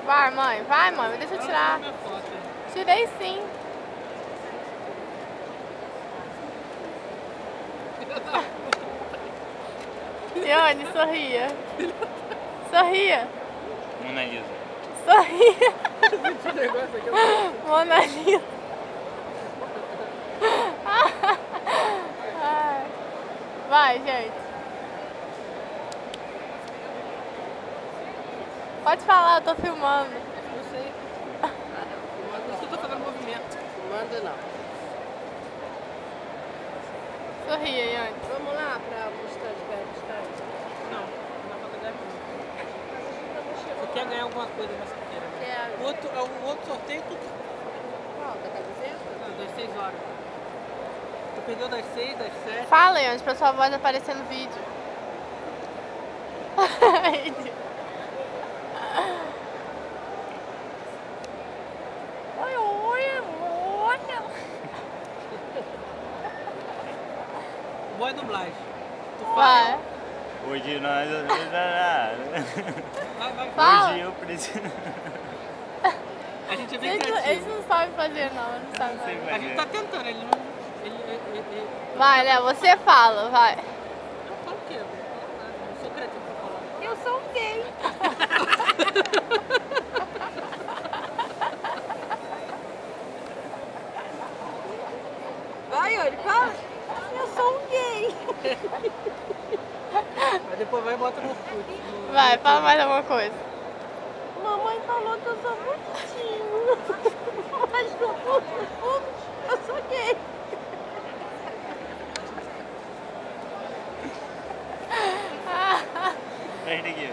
Vai, mãe, deixa eu tirar. Tirei sim. Iane, sorria. Sorria. Mona Lisa. Sorria. Mona Lisa. Vai, gente. Pode falar, eu tô filmando. Eu sei. Por isso que eu tô fazendo movimento. Manda não. Sorria, Iane. Vamos lá pra mostrar de perto. Não, não dá pra pegar Você quer ganhar alguma coisa nessa feira? Quero. O outro sorteio tu... Qual? Da camiseta? Não, das 6 horas. Tu perdeu das 6, das 7. Fala, Iane, pra sua voz aparecer no vídeo. Boa dublagem. Tu Vai. fala. Hoje nós... Vai. Fala. Hoje eu preciso... A gente é bem Eles criativo. não sabem fazer, não. Eles não sabem sei fazer. A gente tá tentando, ele não... Vai, Léo, você fala, vai. Eu falo o quê? Eu não sou criativo pra falar. Eu sou um gay. Vai, olha, fala. Eu sou um gay. Mas depois vai e bota no Orkut. Vai, fala mais alguma coisa. Mamãe falou que eu sou bonitinho. Mas no fundo, eu sou gay. Presta aqui.